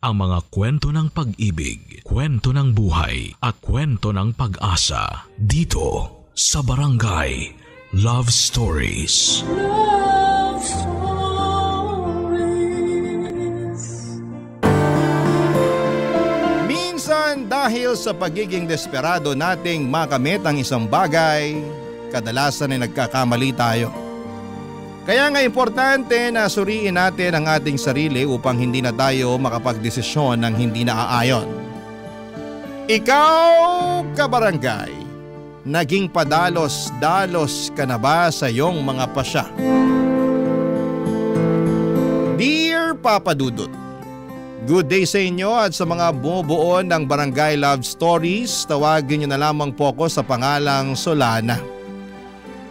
ang mga kwento ng pag-ibig, kwento ng buhay at kwento ng pag-asa dito sa Barangay Love Stories. Love Stories. Minsan dahil sa pagiging desperado nating makamit ang isang bagay, kadalasan ay nagkakamali tayo. Kaya nga importante na suriin natin ang ating sarili upang hindi na tayo makapagdesisyon ng hindi naaayon. Ikaw, kabarangay, naging padalos-dalos ka na ba sa iyong mga pasya? Dear Papa Dudut, good day sa inyo at sa mga bumubuo ng Barangay Love Stories, tawagin niyo na lamang po ako sa pangalang Solana.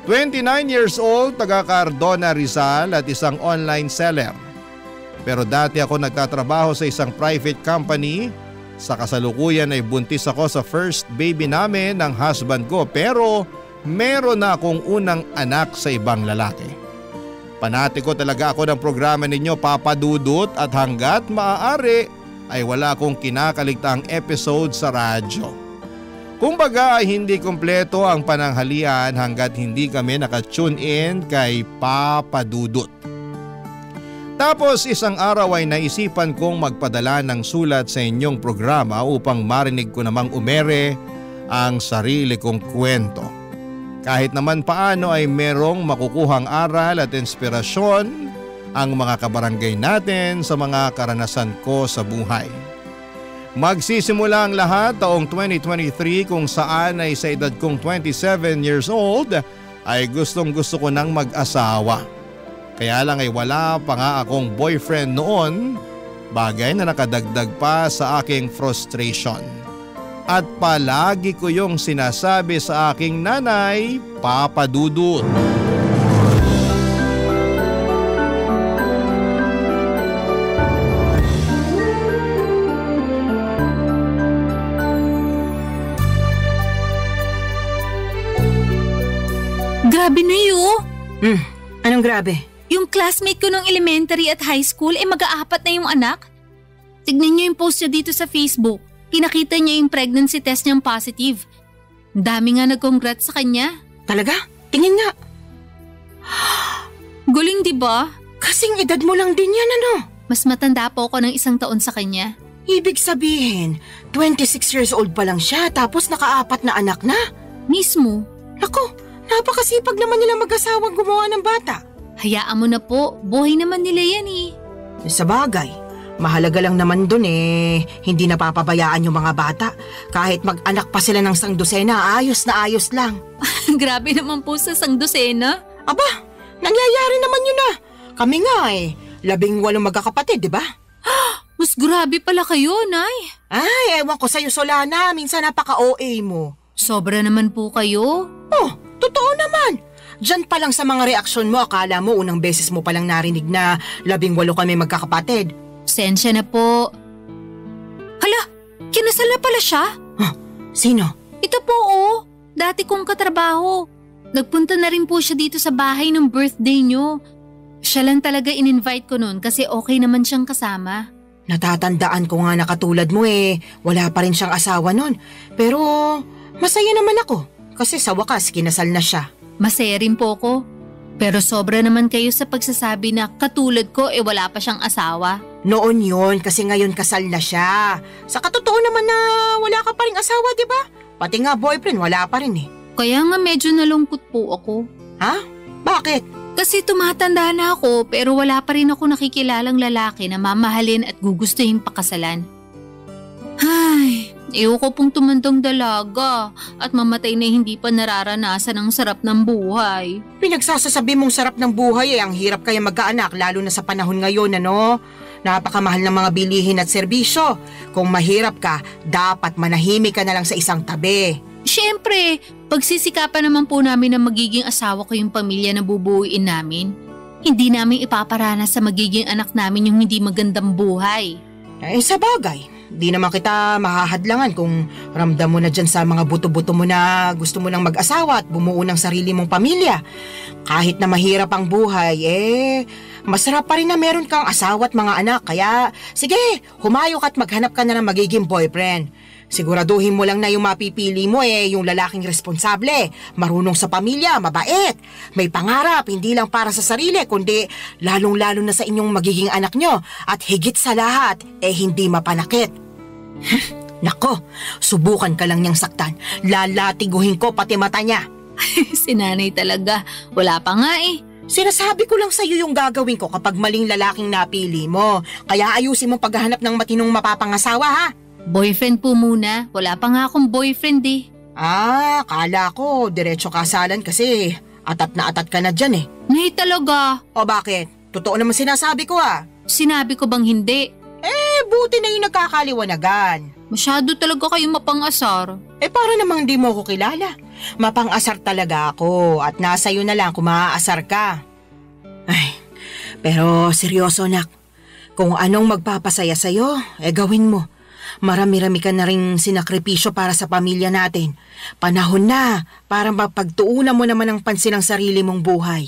29 years old, taga Cardona, Rizal at isang online seller. Pero dati ako nagtatrabaho sa isang private company. Sa kasalukuyan ay buntis ako sa first baby namin ng husband ko, pero meron na akong unang anak sa ibang lalaki. Panati ko talaga ako ng programa ninyo, Papa Dudut, at hanggat maaari ay wala akong kinakaligtaang episode sa radyo. Kumbaga ay hindi kumpleto ang pananghalian hanggat hindi kami nakatune in kay Papa Dudut. Tapos isang araw ay naisipan kong magpadala ng sulat sa inyong programa upang marinig ko namang umere ang sarili kong kwento. Kahit naman paano ay merong makukuhang aral at inspirasyon ang mga kabarangay natin sa mga karanasan ko sa buhay. Magsisimula ang lahat taong 2023 kung saan ay sa edad kong 27 years old ay gustong-gusto ko nang mag-asawa. Kaya lang ay wala pa nga akong boyfriend noon, bagay na nakadagdag pa sa aking frustration. At palagi ko yung sinasabi sa aking nanay, Papa Dudut. Grabe na yun. Anong grabe? Yung classmate ko nung elementary at high school ay mag-aapat na yung anak. Tignan niyo yung post niya dito sa Facebook. Pinakita niya yung pregnancy test niyang positive. Dami nga nag-congrats sa kanya. Talaga? Tingin nga. Guling diba? Kasing edad mo lang din yan, ano? Mas matanda po ako ng 1 taon sa kanya. Ibig sabihin, 26 years old pa lang siya tapos nakaapat na anak na? Mismo. Naku, napakasipag naman nila mag-asawang gumawa ng bata. Hayaan mo na po, buhay naman nila yan eh. Sa bagay, mahalaga lang naman dun hindi napapabayaan yung mga bata. Kahit mag-anak pa sila ng 100, ayos na ayos lang. Grabe naman po sa 100. Aba, nangyayari naman yun ah. Kami nga 18 magkakapatid, di ba? Mas grabe pala kayo, Nay. Ay, ewan ko sa'yo, Solana. Minsan napaka-OA mo. Sobra naman po kayo. Oh, totoo naman. Diyan pa lang sa mga reaksyon mo, akala mo unang beses mo palang narinig na 18 kami magkakapatid. Sensya na po. Hala, kinasal na pala siya? Huh? Sino? Ito po dati kong katrabaho. Nagpunta na rin po siya dito sa bahay ng birthday niyo. Siya lang talaga in-invite ko noon kasi okay naman siyang kasama. Natatandaan ko nga na katulad mo wala pa rin siyang asawa noon. Pero masaya naman ako kasi sa wakas kinasal na siya. Masaya rin po ako. Pero sobra naman kayo sa pagsasabi na katulad ko wala pa siyang asawa. Noon yun kasi ngayon kasal na siya. Sa katotoo naman na wala ka pa rin asawa, di ba? Pati nga boyfriend wala pa rin Kaya nga medyo nalungkot po ako. Ha? Bakit? Kasi tumatanda na ako pero wala pa rin ako nakikilalang lalaki na mamahalin at gugustuhin pakasalan. Ay, ayoko pong tumandang dalaga at mamatay na hindi pa nararanasan ang sarap ng buhay. Pinagsasasabi mong sarap ng buhay ang hirap kaya magkaanak lalo na sa panahon ngayon, ano? Napakamahal ng mga bilihin at serbisyo. Kung mahirap ka, dapat manahimik ka na lang sa isang tabi. Siyempre, pagsisikapan naman po namin na magiging asawa ko yung pamilya na bubuuin namin. Hindi namin ipaparanas sa magiging anak namin yung hindi magandang buhay. Sa bagay, di naman kita mahahadlangan kung ramdam mo na dyan sa mga buto-buto mo na gusto mo nang mag-asawa at bumuo ng sarili mong pamilya. Kahit na mahirap ang buhay, Masarap pa rin na meron kang asawa at mga anak, kaya sige, humayok at maghanap ka na ng magiging boyfriend. Siguraduhin mo lang na yung mapipili mo yung lalaking responsable, marunong sa pamilya, mabait, may pangarap, hindi lang para sa sarili, kundi lalong-lalo na sa inyong magiging anak nyo, at higit sa lahat, hindi mapanakit. Nako, subukan ka lang niyang saktan, lalatiguhin ko pati mata niya. Si nanay talaga, wala pa nga eh. Sinasabi ko lang sa'yo yung gagawin ko kapag maling lalaking napili mo, kaya ayusin mo paghahanap ng matinong mapapangasawa ha. Boyfriend po muna, wala pa nga akong boyfriend eh. Kala ko diretso kasalan kasi atat na atat ka na dyan eh. Nay talaga. O bakit? Totoo naman sinasabi ko Sinabi ko bang hindi? Buti na yung nagkakaliwanagan. Masyado talaga kayo mapangasar. Para namang di mo ko kilala. Mapang-asar talaga ako at nasa iyo na lang kung maaasar ka. Pero seryoso nak, kung anong magpapasaya sa'yo, gawin mo. Marami-rami ka na rin sinakripisyo para sa pamilya natin. Panahon na para mapagtuunan mo naman ang pansin ng sarili mong buhay.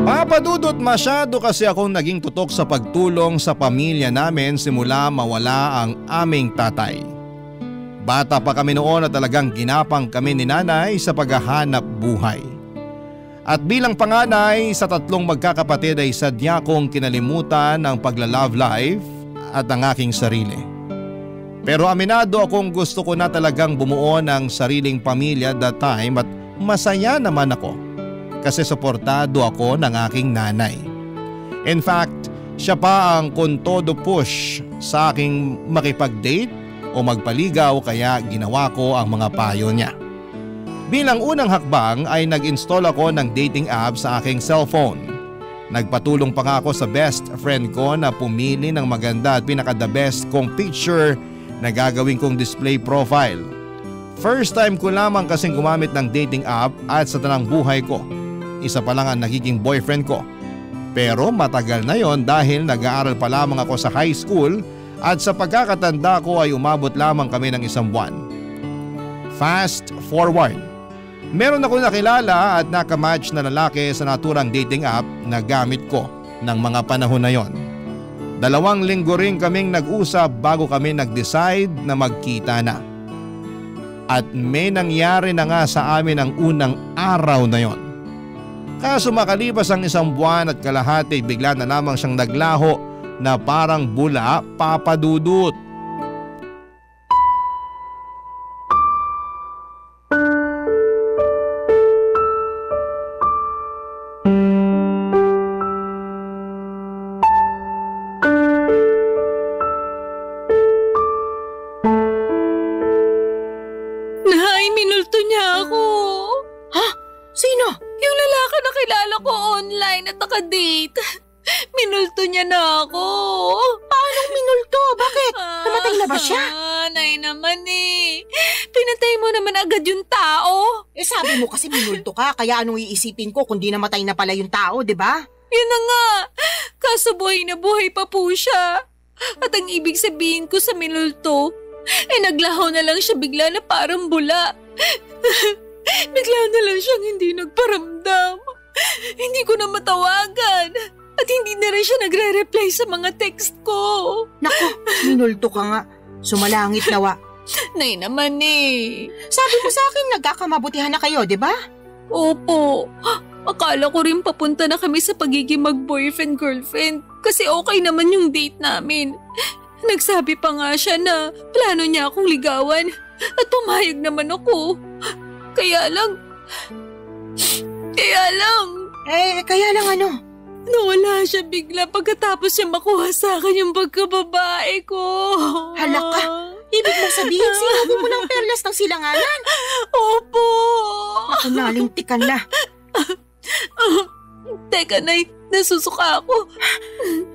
Papa Dudut, masyado kasi akong naging tutok sa pagtulong sa pamilya namin simula mawala ang aming tatay. Bata pa kami noon at talagang ginapang kami ni nanay sa paghahanap buhay. At bilang panganay sa 3 magkakapatid ay sadya kong kinalimutan ang pagla-love life at ang aking sarili. Pero aminado akong gusto ko na talagang bumuo ng sariling pamilya that time at masaya naman ako kasi suportado ako ng aking nanay. In fact, siya pa ang kontodo push sa aking makipag-date o magpaligaw kaya ginawa ko ang mga payo niya. Bilang unang hakbang ay nag-install ako ng dating app sa aking cellphone. Nagpatulong pa nga ako sa best friend ko na pumili ng maganda at pinaka-the best kong picture na gagawin kong display profile. First time ko lamang kasing gumamit ng dating app at sa tanang buhay ko, isa pa lang ang nagiging boyfriend ko. Pero matagal na yon dahil nag-aaral pa lamang ako sa high school at sa pagkakatanda ko ay umabot lamang kami ng 1 buwan. Fast forward. Meron ako nakilala at nakamatch na lalaki sa naturang dating app na gamit ko ng mga panahon na yon. 2 linggo rin kaming nag-usap bago kami nag-decide na magkita na. At may nangyari na nga sa amin ang unang araw na yon. Kaso makalipas ang 1 buwan at kalahati bigla na lamang siyang naglaho na parang bula, Papa Dudut. Date. Minulto niya na ako. Paano minulto? Bakit? Namatay na ba siya? Nay naman eh. Pinatay mo naman agad yung tao. Sabi mo kasi minulto ka, kaya anong iisipin ko kung di namatay na pala yung tao, di ba? Yun na nga. Kaso buhay na buhay pa po siya. At ang ibig sabihin ko sa minulto, naglaho na lang siya bigla na parang bula. Bigla na lang siyang hindi nagparamdam. Hindi ko na matawagan at hindi na rin siya nagre-reply sa mga text ko. Naku, minulto ka nga. Sumalangit nawa. Nay naman eh. Sabi mo sa akin nagkakamabutihan na kayo, di ba? Opo. Akala ko rin papunta na kami sa pagiging mag-boyfriend-girlfriend kasi okay naman yung date namin. Nagsabi pa nga siya na plano niya akong ligawan at pumayag naman ako. Kaya lang... Kaya lang ano? Nawala siya bigla pagkatapos siya makuha sa akin yung pagkababae ko. Hala ka, ibig mo sabihin sinubo mo ng perlas ng silanganan? Opo. Ako nalintikan na. Teka, Nay, nasusuka ako.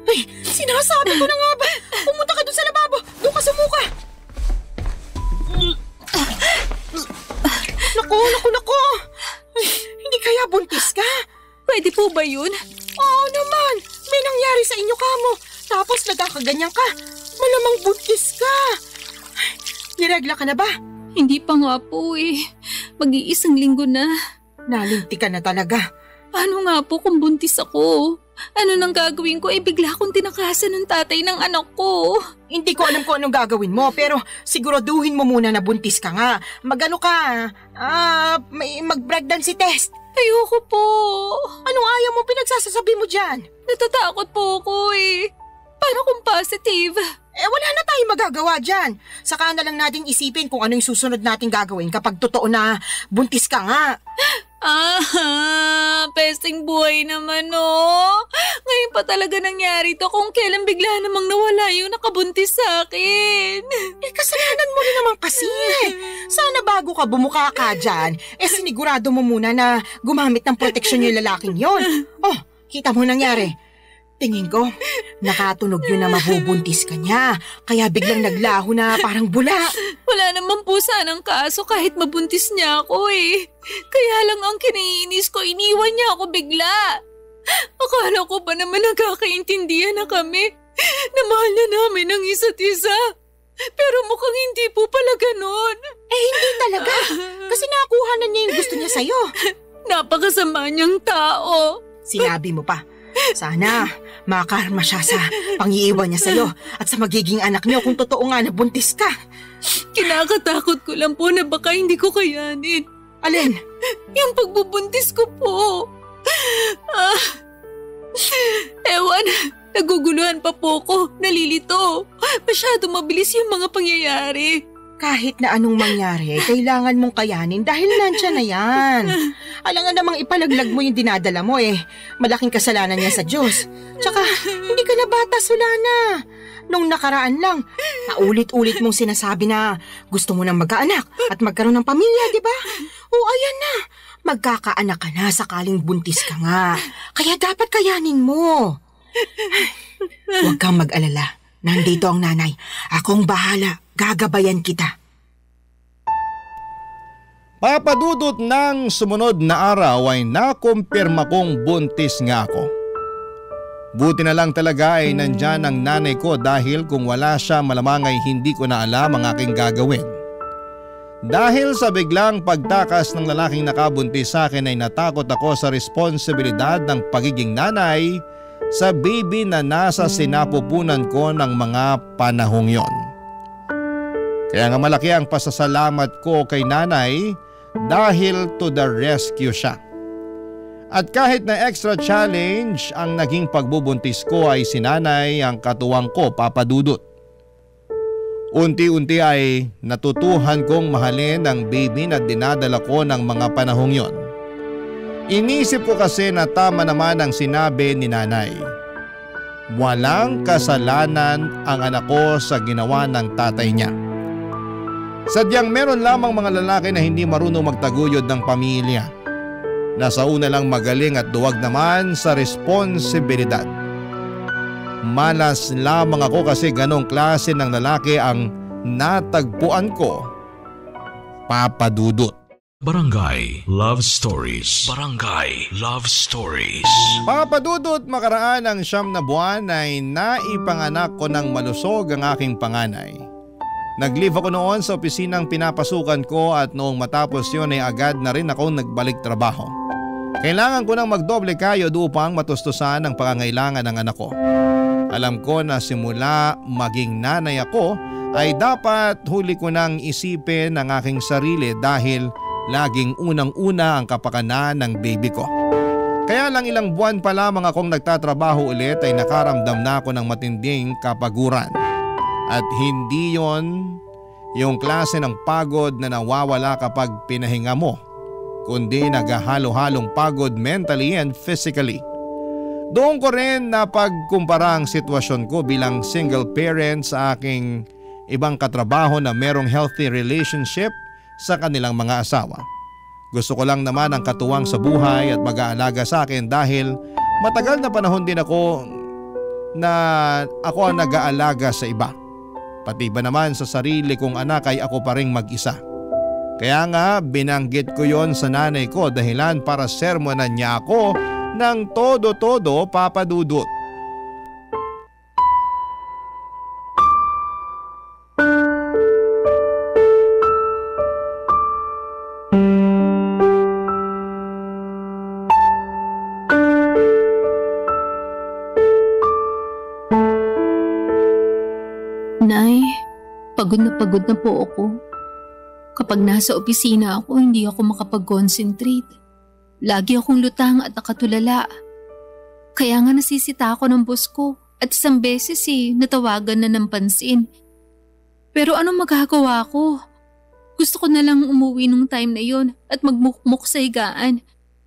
Ay, sinasabi ko na nga ba? Pumunta ka doon sa lababo, doon ka sumuka. Naku. Ay, hindi kaya buntis ka? Pwede po ba yun? Oo naman, may nangyari sa inyo kamo. Tapos nagkakaganyan ka. Malamang buntis ka. Niregla ka na ba? Hindi pa nga po eh. Mag-iisang linggo na. Nalinti ka na talaga. Paano nga po kung buntis ako? Ano nang gagawin ko? Bigla akong tinakasan ng tatay ng anak ko. Hindi ko alam kung anong gagawin mo, pero siguraduhin mo muna na buntis ka nga. Mag-ano ka, mag-pregnancy test. Ayoko po. Anong ayaw mo pinagsasasabi mo dyan? Natatakot po ako Paano kung positive? Wala na tayong magagawa dyan. Saka na lang natin isipin kung ano yung susunod nating gagawin kapag totoo na buntis ka nga. Pesting buhay naman Ngayon pa talaga nangyari to kung kailan bigla namang nawala yung nakabuntis sa akin. Kasalanan mo rin naman kasi. Sana bago ka bumuka ka dyan, sinigurado mo muna na gumamit ng proteksyon yung lalaking yon. Oh, kita mo nangyari. Tingin ko, nakatunog yun na mabubuntis ka niya. Kaya biglang naglaho na parang bula. Wala naman po sanang kaso kahit mabuntis niya ako Kaya lang ang kinaiinis ko, iniwan niya ako bigla. Akala ko ba naman nagkakaintindihan na kami? Na mahal na namin ang isa't isa. Pero mukhang hindi po pala ganon. Hindi talaga. Kasi nakuha na niya yung gusto niya sa'yo. Napakasama niyang tao. Sinabi mo pa. Sana makarma siya sa pang-iiwan niya sa'yo at sa magiging anak niyo kung totoo nga na buntis ka. Kinakatakot ko lang po na baka hindi ko kayanin. Alin? Yung pagbubuntis ko po. Ewan, naguguluhan pa po ko, nalilito. Masyado mabilis yung mga pangyayari. Kahit na anong mangyari, kailangan mong kayanin dahil nandyan na yan. Alangan namang ipalaglag mo yung dinadala mo Malaking kasalanan niya sa Diyos. Tsaka, hindi ka na bata, Solana. Nung nakaraan lang, naulit-ulit mong sinasabi na gusto mo nang magkaanak at magkaroon ng pamilya, di ba? O ayan na, magkakaanak ka na sakaling buntis ka nga. Kaya dapat kayanin mo. Huwag kang mag-alala. Nandito ang nanay. Akong bahala. Gagabayan kita. Papadudot ng sumunod na araw ay nakumpirma kong buntis nga ako. Buti na lang talaga ay nandyan ang nanay ko dahil kung wala siya malamang ay hindi ko na alam ang aking gagawin. Dahil sa biglang pagtakas ng lalaking nakabuntis sa akin ay natakot ako sa responsibilidad ng pagiging nanay sa baby na nasa sinapupunan ko ng mga panahong yon. Kaya nga malaki ang pasasalamat ko kay nanay dahil to the rescue siya. At kahit na extra challenge ang naging pagbubuntis ko ay si nanay ang katuwang ko, Papa Dudut. Unti-unti ay natutuhan kong mahalin ang baby na dinadala ko ng mga panahong yon. Inisip ko kasi na tama naman ang sinabi ni nanay. Walang kasalanan ang anak ko sa ginawa ng tatay niya. Sadyang meron lamang mga lalaki na hindi marunong magtaguyod ng pamilya. Nasa una lang magaling at duwag naman sa responsibilidad. Malas lamang ako kasi ganong klase ng lalaki ang natagpuan ko, Papa Dudut. Barangay Love Stories. Barangay Love Stories. Papa Dudut, makaraan ng 9 na buwan ay naipanganak ko ng malusog ang aking panganay. Nag-leave ako noon sa opisinang pinapasukan ko at noong matapos yun ay agad na rin ako nagbalik trabaho. Kailangan ko nang magdoble kayod upang matustusan ang pangangailangan ng anak ko. Alam ko na simula maging nanay ako ay dapat huli ko nang isipin ang aking sarili dahil laging unang-una ang kapakanan ng baby ko. Kaya lang ilang buwan pa lamang akong nagtatrabaho ulit ay nakaramdam na ako ng matinding kapaguran. At hindi yon yung klase ng pagod na nawawala kapag pinahinga mo, kundi naghahalo-halong pagod mentally and physically. Doon ko rin napagkumpara ang sitwasyon ko bilang single parent sa aking ibang katrabaho na merong healthy relationship sa kanilang mga asawa. Gusto ko lang naman ang katuwang sa buhay at mag-aalaga sa akin dahil matagal na panahon din ako ang nag-aalaga sa iba. Pati ba naman sa sarili kong anak ay ako pa ring mag-isa. Kaya nga binanggit ko yon sa nanay ko dahilan para sermonan niya ako ng todo-todo, Papa Dudut. Nay, pagod na po ako. Kapag nasa opisina ako, hindi ako makapag-concentrate. Lagi akong lutang at nakatulala. Kaya nga nasisita ako ng boss ko at isang beses natawagan na ng pansin. Pero anong magagawa ko? Gusto ko na lang umuwi nung time na yon at magmukmuk sa higaan.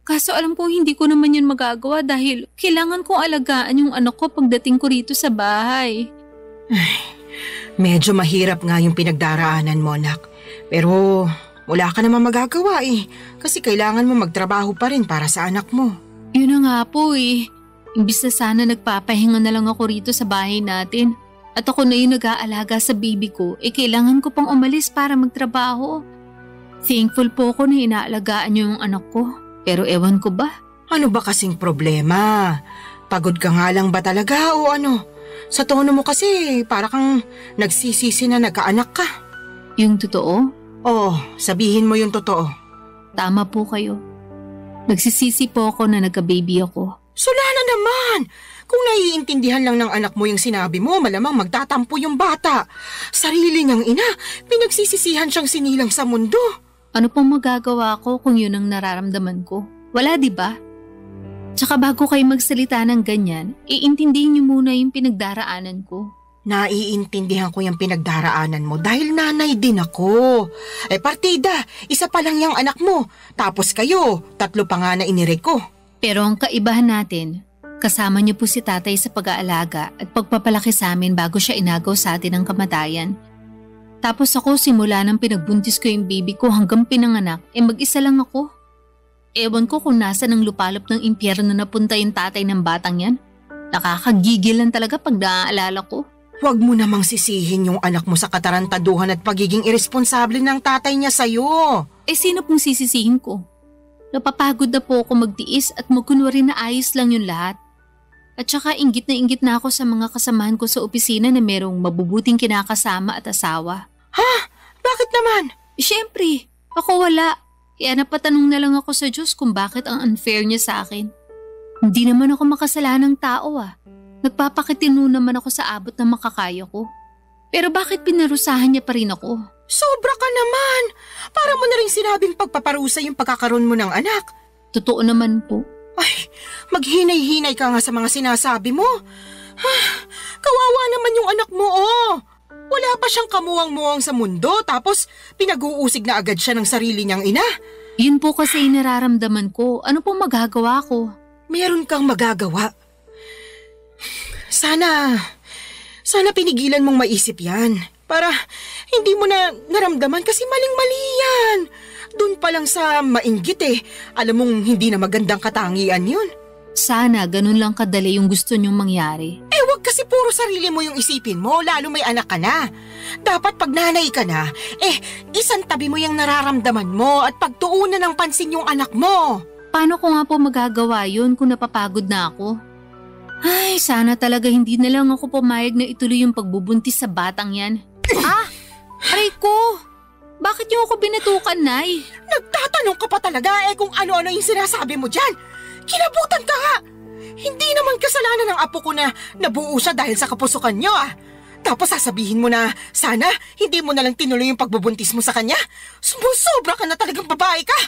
Kaso alam ko hindi ko naman yun magagawa dahil kailangan kong alagaan yung anak ko pagdating ko rito sa bahay. Medyo mahirap nga yung pinagdaraanan mo, anak. Pero wala ka naman magagawa kasi kailangan mo magtrabaho pa rin para sa anak mo. Yun na nga po Imbis na sana nagpapahinga na lang ako rito sa bahay natin at ako na yung nag-aalaga sa baby ko, kailangan ko pang umalis para magtrabaho. Thankful po ako na inaalagaan niyo yung anak ko, pero ewan ko ba? Ano ba kasing problema? Pagod ka nga lang ba talaga o ano? Sa tono mo kasi para kang nagsisisi na nagkaanak ka. Yung totoo? Oo, sabihin mo yung totoo. Tama po kayo. Nagsisisi po ako na nagka-baby ako. Solana naman! Kung naiintindihan lang ng anak mo yung sinabi mo, malamang magtatampo yung bata. Sarili niyang ina, pinagsisisihan siyang sinilang sa mundo. Ano pong magagawa ko kung yun ang nararamdaman ko? Wala, di ba? Tsaka bago kayo magsalita ng ganyan, iintindihin niyo muna yung pinagdaraanan ko. Naiintindihan ko yung pinagdaraanan mo dahil nanay din ako. Partida, isa pa lang yung anak mo. Tapos kayo, 3 pa nga na inire ko. Pero ang kaibahan natin, kasama niyo po si tatay sa pag-aalaga at pagpapalaki sa amin bago siya inagaw sa atin ng kamatayan. Tapos ako simula nang pinagbuntis ko yung baby ko hanggang pinanganak, mag-isa lang ako. Ewan ko kung nasa ng lupalop ng impyerno na napunta yung tatay ng batang yan. Nakakagigil lang talaga pag naaalala ko. Huwag mo namang sisihin yung anak mo sa katarantaduhan at pagiging irresponsable ng tatay niya sa'yo. Sino pong sisisihin ko? Napapagod na po ako magtiis at magkunwari na ayos lang yung lahat. At saka inggit na ako sa mga kasamahan ko sa opisina na merong mabubuting kinakasama at asawa. Ha? Bakit naman? Siyempre, ako wala. Kaya napatanong na lang ako sa Diyos kung bakit ang unfair niya sa akin. Hindi naman ako makasalanang tao Nagpapakitino naman ako sa abot na makakaya ko. Pero bakit pinarusahan niya pa rin ako? Sobra ka naman! Para mo na rin sinabing pagpaparusa yung pagkakaroon mo ng anak. Totoo naman po. Ay, maghinay-hinay ka nga sa mga sinasabi mo. Kawawa naman yung anak mo Wala pa siyang kamuwang-muwang sa mundo tapos pinag-uusig na agad siya ng sarili niyang ina. Yun po kasi nararamdaman ko. Ano pong magagawa ko? Meron kang magagawa. Sana pinigilan mong maisip yan. Para hindi mo na naramdaman kasi maling-mali yan. Doon pa lang sa mainggit alam mong hindi na magandang katangian yun. Sana ganun lang kadali yung gusto niyong mangyari. Wag kasi puro sarili mo yung isipin mo, lalo may anak ka na. Dapat pag nanay ka na, isang tabi mo yung nararamdaman mo at pagtuunan ng pansin yung anak mo. Paano ko nga po magagawa yun kung napapagod na ako? Ay, sana talaga hindi na lang ako pumayag na ituloy yung pagbubuntis sa batang yan. Aray ko! Bakit niyo ako binatukan, Nay? Nagtatanong ka pa talaga kung ano-ano yung sinasabi mo dyan. Kinabutan ka nga! Hindi naman kasalanan ng apo ko na nabuo siya dahil sa kapusukan niyo Tapos sasabihin mo na sana hindi mo na lang tinuloy yung pagbubuntis mo sa kanya. Sumusobra ka na talagang babae ka!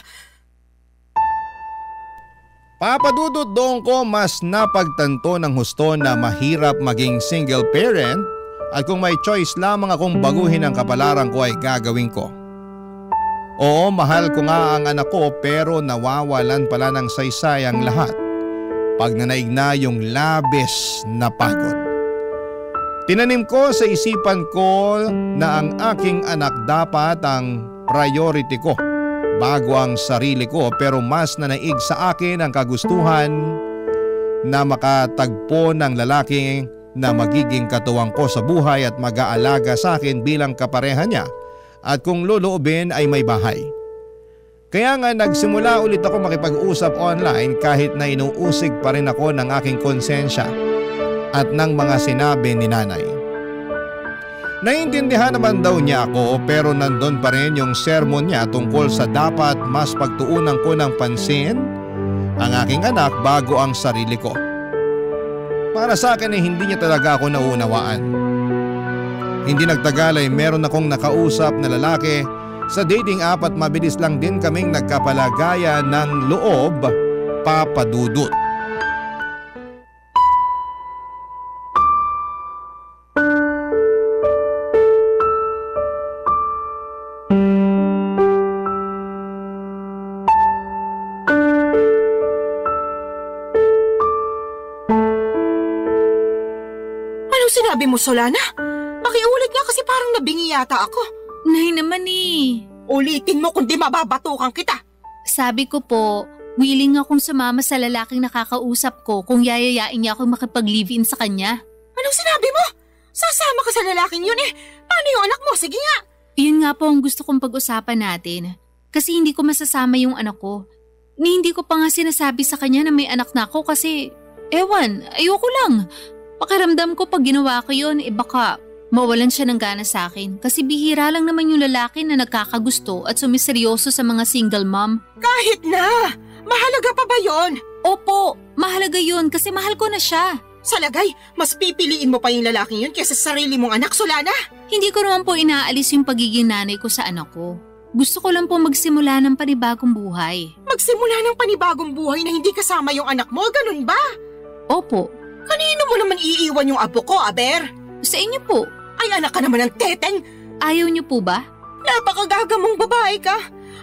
Papadudot doon ko mas napagtanto ng husto na mahirap maging single parent at kung may choice lamang akong baguhin ang kapalaran ko ay gagawin ko. Oo, mahal ko nga ang anak ko pero nawawalan pala ng saysay ang lahat pag nanaig na yung labis na pagod. Tinanim ko sa isipan ko na ang aking anak dapat ang priority ko bago ang sarili ko pero mas nanaig sa akin ang kagustuhan na makatagpo ng lalaki na magiging katuwang ko sa buhay at mag-aalaga sa akin bilang kapareha niya at kung loloobin ay may bahay. Kaya nga nagsimula ulit ako makipag-usap online kahit na inuusig pa rin ako ng aking konsensya at ng mga sinabi ni nanay. Naiintindihan naman daw niya ako pero nandun pa rin yung sermon niya tungkol sa dapat mas pagtuunan ko ng pansin ang aking anak bago ang sarili ko. Para sa akin ay hindi niya talaga ako nauunawaan. Hindi nagtagal ay meron akong nakausap na lalaki sa dating app at mabilis lang din kaming nagkapalagayan ng loob, Papa Dudut. Anong sinabi mo, Solana? Pakiulit nga kasi parang nabingi yata ako. Nay naman eh. Ulitin mo kundi mababatukan kita. Sabi ko po, willing akong sumama sa lalaking nakakausap ko kung yayayain niya akong makipag-live-in sa kanya. Anong sinabi mo? Sasama ka sa lalaking yun eh. Paano yung anak mo? Sige nga. Yun nga po ang gusto kong pag-usapan natin. Kasi hindi ko masasama yung anak ko. Hindi ko pa nga sinasabi sa kanya na may anak na ako kasi, ewan, ayoko lang. Pakiramdam ko pag ginawa ko yun, baka mawalan siya ng gana sa akin. Kasi bihira lang naman yung lalaki na nagkakagusto at sumiseryoso sa mga single mom. Kahit na! Mahalaga pa ba yon? Opo, mahalaga yun kasi mahal ko na siya. Sa lagay, mas pipiliin mo pa yung lalaking yun kaysa sa sarili mong anak, Solana. Hindi ko naman po inaalis yung pagiging nanay ko sa anak ko. Gusto ko lang po magsimula ng panibagong buhay. Magsimula ng panibagong buhay na hindi kasama yung anak mo, ganun ba? Opo. Kanino mo naman iiwan yung apo ko, Aber? Sa inyo po. Ay, anak ka naman ng teteng. Ayaw niyo po ba? Napakagagamong babae ka.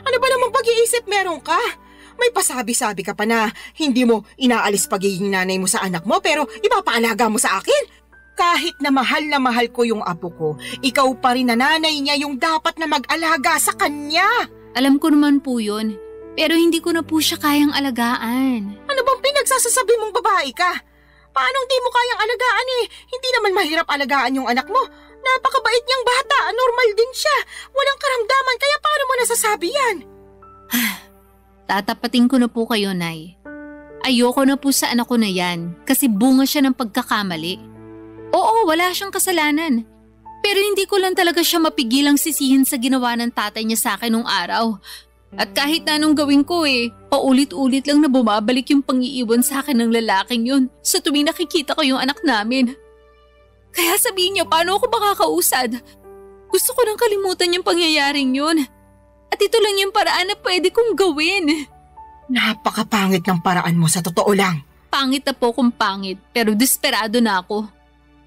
Ano ba namang pag-iisip meron ka? May pasabi-sabi ka pa na hindi mo inaalis pagiging nanay mo sa anak mo pero ipapaalaga mo sa akin. Kahit na mahal ko yung apo ko, ikaw pa rin na nanay niya yung dapat na mag-alaga sa kanya. Alam ko naman po yun, pero hindi ko na po siya kayang alagaan. Ano bang pinagsasasabi mong babae ka? Paano di mo kayang alagaan eh? Hindi naman mahirap alagaan yung anak mo. Napakabait niyang bata, normal din siya. Walang karamdaman, kaya paano mo nasasabi yan? Tatapatin ko na po kayo, Nay. Ayoko na po sa anak ko na yan kasi bunga siya ng pagkakamali. Oo, wala siyang kasalanan. Pero hindi ko lang talaga siya mapigilang sisihin sa ginawa ng tatay niya sa akin nung araw. At kahit na anong gawin ko paulit-ulit lang na bumabalik yung pangiiwan sa akin ng lalaking yun sa tuwing nakikita ko yung anak namin. Kaya sabihin niyo, paano ako makakausad? Gusto ko nang kalimutan yung pangyayaring yun. At ito lang yung paraan na pwede kong gawin. Napakapangit ng paraan mo sa totoo lang. Pangit na po kung pangit, pero desperado na ako.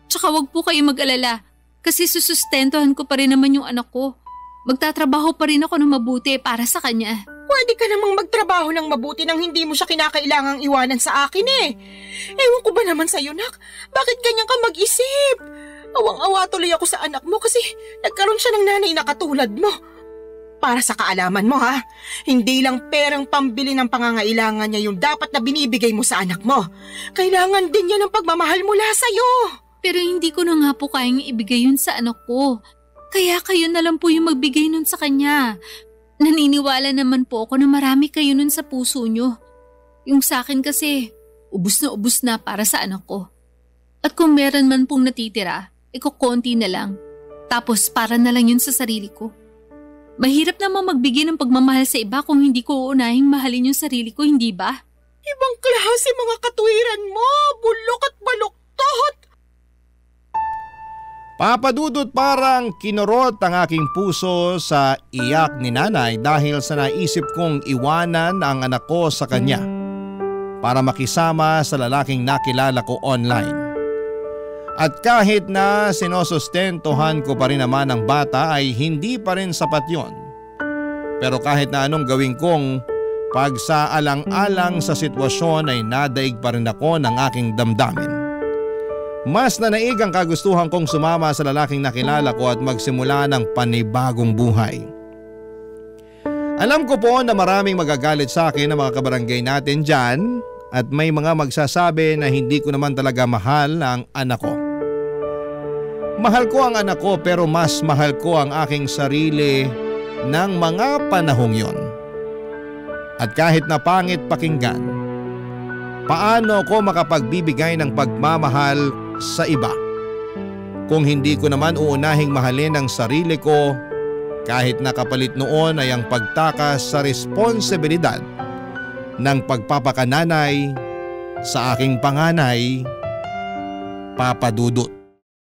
Tsaka wag po kayo mag-alala, kasi susustentuhan ko pa rin naman yung anak ko. Magtatrabaho pa rin ako ng mabuti para sa kanya. Pwede ka namang magtrabaho ng mabuti nang hindi mo siya kinakailangang iwanan sa akin eh. Ewan ko ba naman sa'yo, nak? Bakit ganyan ka mag-isip? Awang-awa tuloy ako sa anak mo kasi nagkaroon siya ng nanay na katulad mo. Para sa kaalaman mo ha, hindi lang perang pambili ng pangangailangan niya yung dapat na binibigay mo sa anak mo. Kailangan din niya ng pagmamahal mula sa'yo. Pero hindi ko na nga po kayang ibigay yun sa anak ko. Kaya kayo na lang po yung magbigay nun sa kanya. Naniniwala naman po ako na marami kayo nun sa puso nyo. Yung sa akin kasi, ubus na para sa anak ko. At kung meron man pong natitira, konti na lang. Tapos para na lang yun sa sarili ko. Mahirap namang magbigay ng pagmamahal sa iba kung hindi ko uunahing mahalin yung sarili ko, hindi ba? Ibang klase mga katwiran mo, bulok at baluktot. Papa Dudut, parang kinurot ang aking puso sa iyak ni nanay dahil sa naisip kong iwanan ang anak ko sa kanya para makisama sa lalaking nakilala ko online. At kahit na sinusustentuhan ko pa rin naman ang bata ay hindi pa rin sapat yon. Pero kahit na anong gawin kong pagsaalang-alang sa sitwasyon ay nadaig pa rin ako ng aking damdamin. Mas nanaig ang kagustuhan kong sumama sa lalaking nakilala ko at magsimula ng panibagong buhay. Alam ko po na maraming magagalit sa akin ng mga kabarangay natin dyan at may mga magsasabi na hindi ko naman talaga mahal ang anak ko. Mahal ko ang anak ko pero mas mahal ko ang aking sarili ng mga panahong yon. At kahit na pangit pakinggan, paano ko makapagbibigay ng pagmamahal sa iba kung hindi ko naman uunahing mahalin ang sarili ko kahit nakapalit noon ay ang pagtakas sa responsibilidad ng pagpapakananay sa aking panganay, Papa Dudut.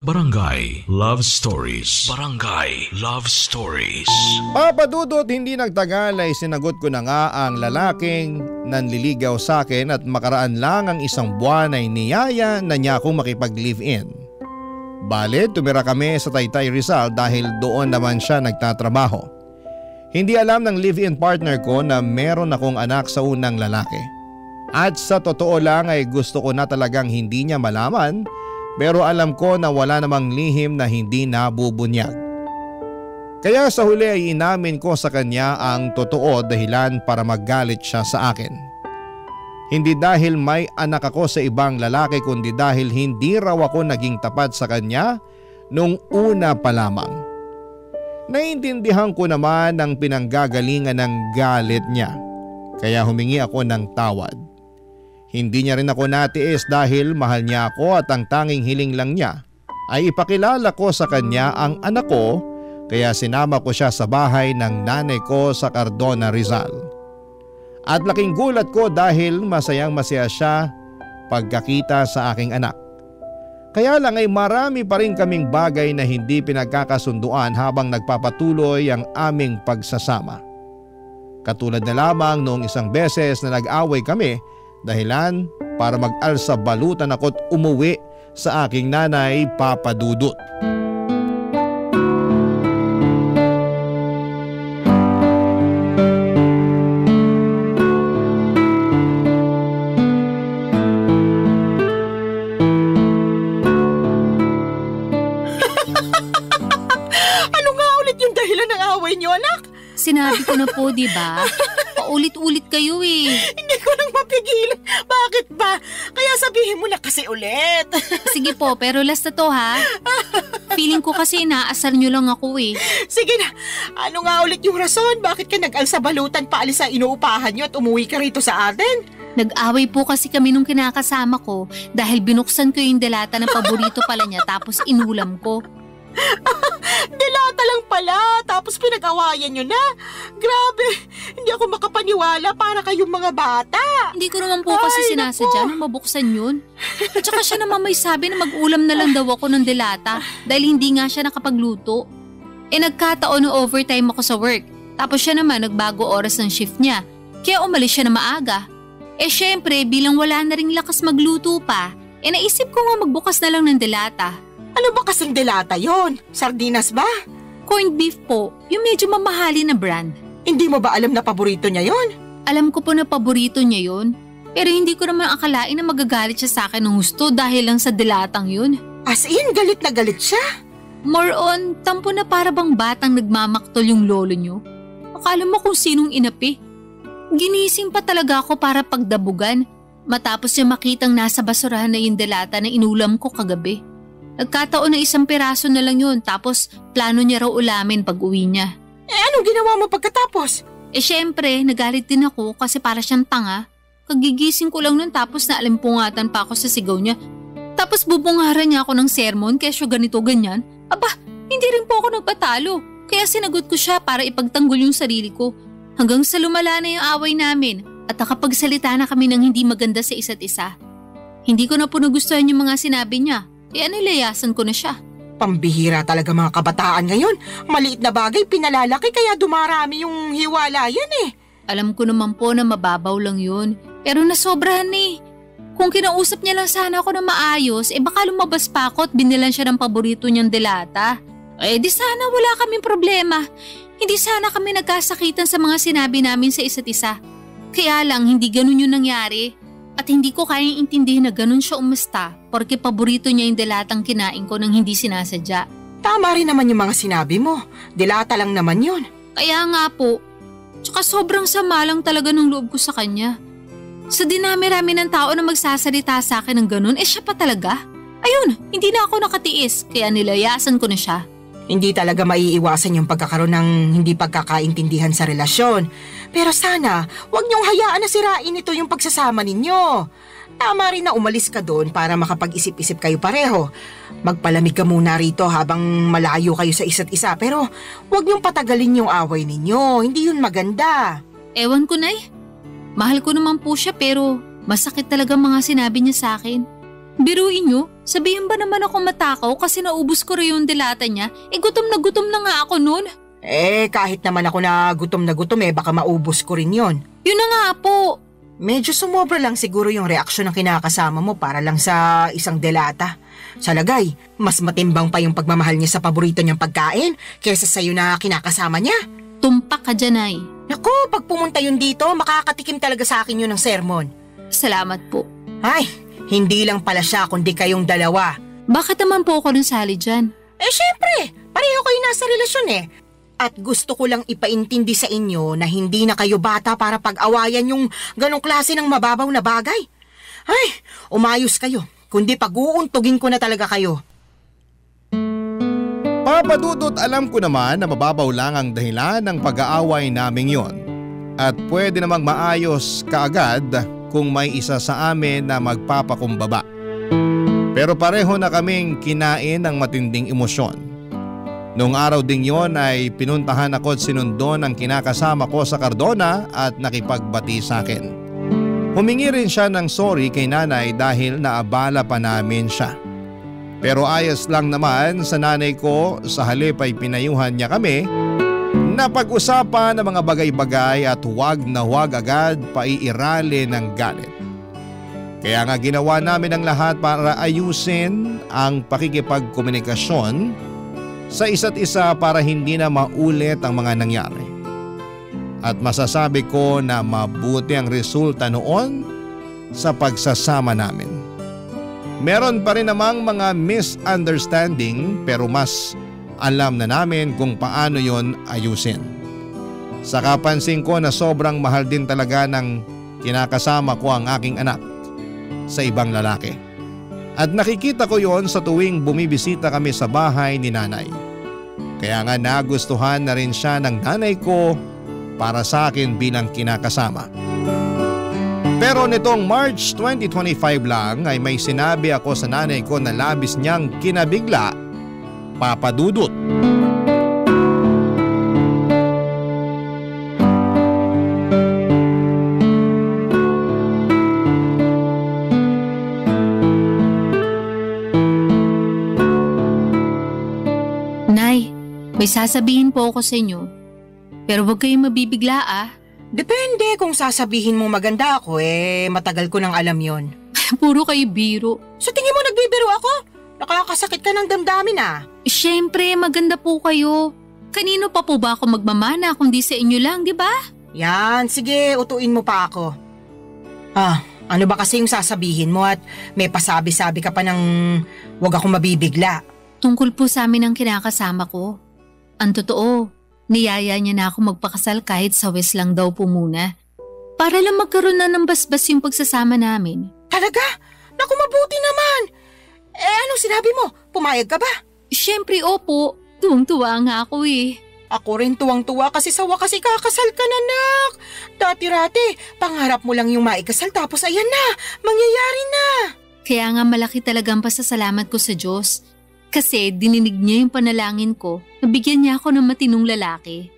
Barangay Love Stories. Barangay Love Stories. Papa Dudut, hindi nagtagal ay sinagot ko na nga ang lalaking nanliligaw sa akin at makaraan lang ang isang buwan ay niyaya na niya akong makipag-live-in. Bale, tumira kami sa Taytay Rizal dahil doon naman siya nagtatrabaho. Hindi alam ng live-in partner ko na meron akong anak sa unang lalaki. At sa totoo lang ay gusto ko na talagang hindi niya malaman, pero alam ko na wala namang lihim na hindi nabubunyag. Kaya sa huli ay inamin ko sa kanya ang totoo dahilan para maggalit siya sa akin. Hindi dahil may anak ako sa ibang lalaki kundi dahil hindi raw ako naging tapat sa kanya nung una pa lamang. Naiintindihan ko naman ang pinanggagalingan ng galit niya, kaya humingi ako ng tawad. Hindi niya rin ako natiis dahil mahal niya ako at ang tanging hiling lang niya ay ipakilala ko sa kanya ang anak ko, kaya sinama ko siya sa bahay ng nanay ko sa Cardona, Rizal. At laking gulat ko dahil masayang masaya siya pagkakita sa aking anak. Kaya lang ay marami pa rin kaming bagay na hindi pinagkakasunduan habang nagpapatuloy ang aming pagsasama. Katulad na lamang noong isang beses na nag-away kami dahilan para mag-alsa balutan ako't umuwi sa aking nanay, Papa Dudut. Ano nga ulit yung dahilan ng away niyo, anak? Sinabi ko na po, di ba? Paulit-ulit kayo eh. Hindi ko nang mapigilan. Bakit ba? Kaya sabihin mo na kasi ulit. Sige po, pero last na to ha. Feeling ko kasi inaasar nyo lang ako eh. Sige na, ano nga ulit yung rason? Bakit ka nag-alsa balutan paalis sa inuupahan nyo at umuwi ka rito sa atin? Nag-away po kasi kami nung kinakasama ko dahil binuksan ko yung delata ng paborito pala niya tapos inulam ko. Delata lang pala, tapos pinag-awayan nyo na. Grabe, hindi ako makapaniwala para kayong mga bata. Hindi ko naman po kasi sinasadya na mabuksan yun. At saka siya naman may sabi na mag-ulam na lang daw ako ng delata dahil hindi nga siya nakapagluto. Nagkataon na overtime ako sa work. Tapos siya naman nagbago oras ng shift niya. Kaya umalis siya na maaga. Syempre bilang wala na ring lakas magluto pa, naisip ko nga magbukas na lang ng delata. Ano ba kasing delata yon? Sardinas ba? Corned beef po, yung medyo mamahalin na brand. Hindi mo ba alam na paborito niya yon? Alam ko po na paborito niya yun. Pero hindi ko naman akalain na magagalit siya sa akin ng gusto dahil lang sa delatang yun. As in, galit na galit siya? More on, tampo na para bang batang nagmamaktol yung lolo nyo. Akala mo kung sinong inapi. Ginising pa talaga ako para pagdabugan matapos niya makitang nasa basurahan na yung delata na inulam ko kagabi. Nagkataon na isang piraso na lang yun tapos plano niya raw ulamin pag uwi niya. Anong ginawa mo pagkatapos? Syempre, nagalit din ako kasi para siyang tanga. Kagigising ko lang nun tapos naalimpungatan pa ako sa sigaw niya. Tapos bubungaran niya ako ng sermon kesyo ganito ganyan. Aba, hindi rin po ako nagpatalo. Kaya sinagot ko siya para ipagtanggol yung sarili ko. Hanggang sa lumala na yung away namin at nakapagsalita na kami ng hindi maganda sa isa't isa. Hindi ko na po nagustuhan yung mga sinabi niya. Kaya nilayasan ko na siya. Pambihira talaga mga kabataan ngayon. Maliit na bagay pinalalaki kaya dumarami yung hiwalayan eh. Alam ko naman po na mababaw lang yun. Pero nasobrahan eh. Kung kinausap niya lang sana ako na maayos, baka lumabas pa ako at binilan siya ng paborito niyang delata. Di sana wala kaming problema. Hindi sana kami nagkasakitan sa mga sinabi namin sa isa't isa. Kaya lang hindi ganun yung nangyari. At hindi ko kayang intindihin na ganun siya umasta porque paborito niya yung delatang kinain ko nang hindi sinasadya. Tama rin naman yung mga sinabi mo. Delata lang naman yun. Kaya nga po. Tsaka sobrang sama lang talaga ng loob ko sa kanya. Sa dinami-rami ng tao na magsasalita sa akin ng ganun, siya pa talaga. Ayun, hindi na ako nakatiis kaya nilayasan ko na siya. Hindi talaga maiiwasan yung pagkakaroon ng hindi pagkakaintindihan sa relasyon. Pero sana, huwag niyong hayaan na sirain ito yung pagsasama ninyo. Tama rin na umalis ka doon para makapag-isip-isip kayo pareho. Magpalamig ka muna rito habang malayo kayo sa isa't isa pero huwag niyong patagalin yung away ninyo. Hindi yun maganda. Ewan ko na Mahal ko naman po siya pero masakit talaga mga sinabi niya sa akin. Biruin nyo, sabihin ba naman ako matakaw kasi naubos ko rin yung dilata niya? Gutom na nga ako nun. Kahit naman ako na gutom baka maubos ko rin yon. Yun na nga po. Medyo sumobra lang siguro yung reaksyon ng kinakasama mo para lang sa isang delata. Sa lagay, mas matimbang pa yung pagmamahal niya sa paborito niyang pagkain kaysa sa'yo na kinakasama niya. Tumpak ka dyan, Nay. Naku, pag pumunta yun dito, makakatikim talaga sa akin yun ng sermon. Salamat po. Ay, hindi lang pala siya kundi kayong dalawa. Bakit naman po ako nasali dyan? Syempre, pareho kayo nasa relasyon At gusto ko lang ipaintindi sa inyo na hindi na kayo bata para pag-awayan yung ganong klase ng mababaw na bagay. Ay, umayos kayo, kundi pag-uuntugin ko na talaga kayo. Papa Dudut, alam ko naman na mababaw lang ang dahilan ng pag-aaway naming yon. At pwede namang maayos kaagad kung may isa sa amin na magpapakumbaba. Pero pareho na kaming kinain ng matinding emosyon. Noong araw ding yon ay pinuntahan ako at sinundo ng kinakasama ko sa Cardona at nakipagbati sa akin. Humingi rin siya ng sorry kay nanay dahil naabala pa namin siya. Pero ayos lang naman sa nanay ko, sa halip ay pinayuhan niya kami na pag-usapan ng mga bagay-bagay at huwag na huwag agad paiirali ng galit. Kaya nga ginawa namin ang lahat para ayusin ang pakikipagkomunikasyon sa isa't isa para hindi na maulit ang mga nangyari. At masasabi ko na mabuti ang resulta noon sa pagsasama namin. Meron pa rin namang mga misunderstanding pero mas alam na namin kung paano yon ayusin. Saka pansin ko na sobrang mahal din talaga ng kinakasama ko ang aking anak sa ibang lalaki. At nakikita ko yon sa tuwing bumibisita kami sa bahay ni nanay. Kaya nga nagustuhan na rin siya ng nanay ko para sa akin bilang kinakasama. Pero nitong March 2025 lang ay may sinabi ako sa nanay ko na labis niyang kinabigla, Papa Dudut. Nay, may sasabihin po ako sa inyo. Pero huwag kayong mabibigla Depende kung sasabihin mo maganda ako matagal ko nang alam yon. Puro kayo biro. Sa tingin mo nagbibiro ako? Nakakasakit ka ng damdamin Siyempre, maganda po kayo. Kanino pa po ba ako magmamana kung di sa inyo lang, di ba? Yan, sige, utuin mo pa ako. Ano ba kasi yung sasabihin mo at may pasabi-sabi ka pa ng wag akong mabibigla? Tungkol po sa amin ang kinakasama ko. Ang totoo, niyaya niya na ako magpakasal kahit sa West lang daw po muna. Para lang magkaroon na ng basbas yung pagsasama namin. Talaga? Naku, mabuti naman! Anong sinabi mo? Pumayag ka ba? Siyempre, opo. Tuwang-tuwa nga ako Ako rin tuwang-tuwa kasi sa wakas ikakasal ka na, nak. Dati-rati, pangarap mo lang yung maikasal tapos ayan na, mangyayari na. Kaya nga malaki talagang pasasalamat ko sa Diyos. Kasi dininig niya yung panalangin ko, nabigyan niya ako ng matinong lalaki.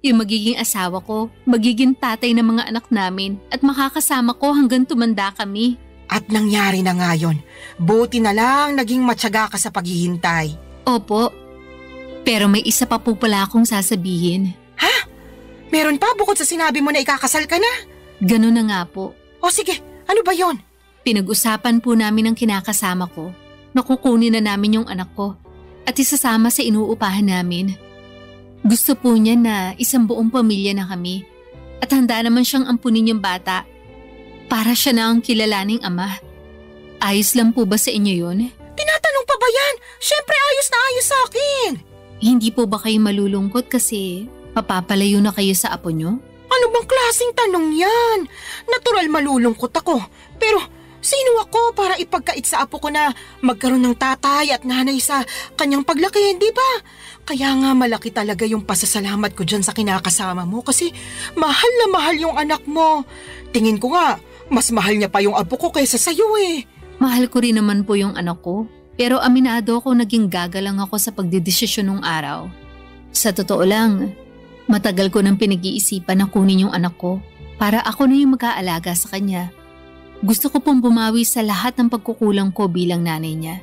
Yung magiging asawa ko, magiging tatay ng mga anak namin at makakasama ko hanggang tumanda kami. At nangyari na nga yun. Buti na lang naging matyaga ka sa paghihintay. Opo, pero may isa pa po pala akong sasabihin. Ha? Meron pa bukod sa sinabi mo na ikakasal ka na? Ganun na nga po. O sige, ano ba yon? Pinag-usapan po namin ang kinakasama ko. Nakukunin na namin yung anak ko at isasama sa inuupahan namin. Gusto po niya na isang buong pamilya na kami at handa naman siyang ampunin yung bata para siya na ang kilalaning ama. Ayos lang po ba sa inyo yun? Tinatanong pa ba yan? Siyempre ayos na ayos sa akin. Hindi po ba kayo malulungkot kasi mapapalayo na kayo sa apo nyo? Ano bang klaseng tanong yan? Natural malulungkot ako pero sino ako para ipagkait sa apo ko na magkaroon ng tatay at nanay sa kanyang paglaki, di ba? Kaya nga malaki talaga yung pasasalamat ko dyan sa kinakasama mo kasi mahal na mahal yung anak mo. Tingin ko nga, mas mahal niya pa yung apo ko kaysa sa'yo Mahal ko rin naman po yung anak ko, pero aminado ko naging gagalang ako sa pagdedesisyon nung araw. Sa totoo lang, matagal ko nang pinag-iisipan na kunin yung anak ko para ako na yung mag-aalaga sa kanya. Gusto ko pong bumawi sa lahat ng pagkukulang ko bilang nanay niya.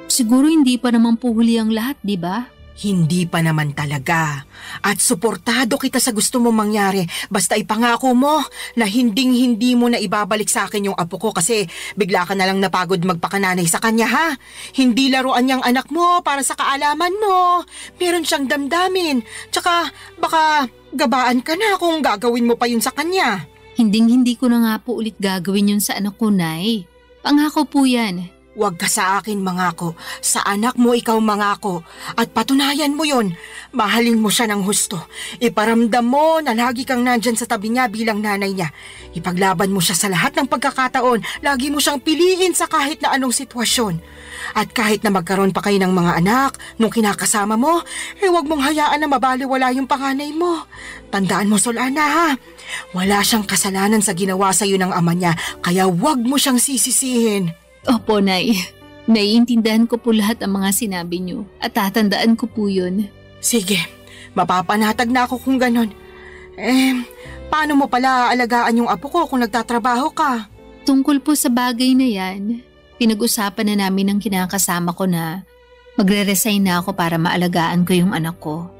Siguro hindi pa naman po huli ang lahat, di ba? Hindi pa naman talaga. At suportado kita sa gusto mong mangyari. Basta ipangako mo na hinding-hindi mo na ibabalik sa akin yung apo ko kasi bigla ka na lang napagod magpakananay sa kanya, ha? Hindi laruan niyang anak mo para sa kaalaman mo. Meron siyang damdamin. Tsaka baka gabaan ka na kung gagawin mo pa yun sa kanya. Hinding-hindi ko na nga po ulit gagawin yun sa anak ko, Nay. Pangako po yan. Huwag ka sa akin mangako, sa anak mo ikaw mangako at patunayan mo yon. Mahalin mo siya ng husto. Iparamdam mo na lagi kang nandyan sa tabi niya bilang nanay niya. Ipaglaban mo siya sa lahat ng pagkakataon. Lagi mo siyang piliin sa kahit na anong sitwasyon. At kahit na magkaroon pa kayo ng mga anak nung kinakasama mo, huwag mong hayaan na mabaliwala yung panganay mo. Tandaan mo, Solana, ha? Wala siyang kasalanan sa ginawa sa iyo ng ama niya, kaya huwag mo siyang sisisihin. Opo, Nay. Naiintindihan ko po lahat ang mga sinabi niyo at tatandaan ko po yun. Sige, mapapanatag na ako kung ganon. Paano mo pala aalagaan yung apo ko kung nagtatrabaho ka? Tungkol po sa bagay na yan, pinag-usapan na namin ng kinakasama ko na magre-resign na ako para maalagaan ko yung anak ko.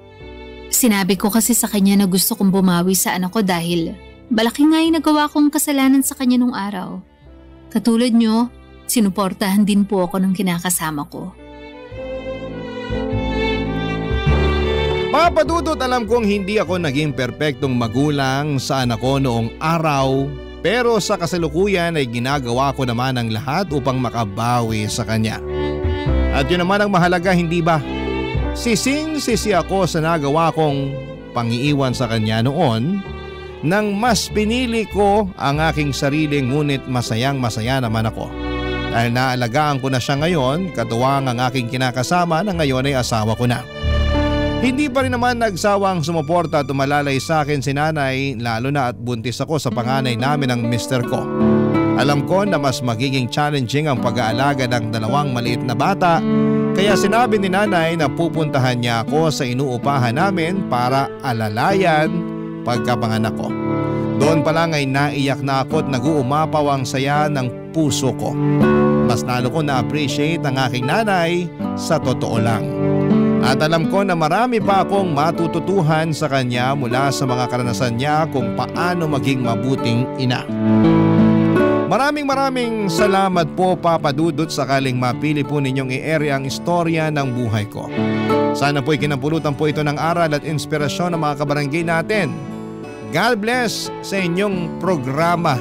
Sinabi ko kasi sa kanya na gusto kong bumawi sa anak ko dahil malaki nga yung nagawa kong kasalanan sa kanya nung araw. Katulad niyo, sinuportahan din po ako ng kinakasama ko. Papa Dudut, alam kong hindi ako naging perpektong magulang sa anak ko noong araw, pero sa kasalukuyan ay ginagawa ko naman ang lahat upang makabawi sa kanya. At yun naman ang mahalaga, hindi ba? Sising-sisi ako sa nagawa kong pangiiwan sa kanya noon nang mas pinili ko ang aking sarili, ngunit masayang-masaya naman ako. Dahil naalagaan ko na siya ngayon, katuwang ang aking kinakasama na ngayon ay asawa ko na. Hindi pa rin naman nagsawang sumuporta at umalalay sa akin si nanay, lalo na at buntis ako sa panganay namin ng mister ko. Alam ko na mas magiging challenging ang pag-aalaga ng dalawang maliit na bata, kaya sinabi ni nanay na pupuntahan niya ako sa inuupahan namin para alalayan pagkapanganak ko. Doon pa lang ay naiyak na ako at nag-uumapaw ang saya ng puso ko. Mas lalo ko na-appreciate ang aking nanay sa totoo lang. At alam ko na marami pa akong matututuhan sa kanya mula sa mga karanasan niya kung paano maging mabuting ina. Maraming salamat po, Papa Dudut, sakaling mapili po ninyong i-ere ang istorya ng buhay ko. Sana po'y kinampulutan po ito ng aral at inspirasyon ng mga kabarangay natin. God bless sa inyong programa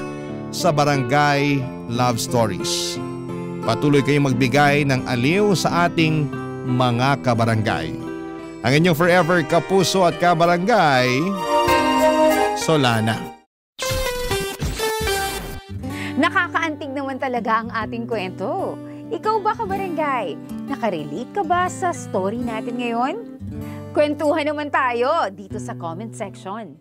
sa Barangay Love Stories. Patuloy kayong magbigay ng aliw sa ating mga kabarangay. Ang inyong forever kapuso at kabarangay, Solana. Nakakaantig naman talaga ang ating kwento. Ikaw ba, kabarangay? Nakarelate ka ba sa story natin ngayon? Kwentuhan naman tayo dito sa comment section.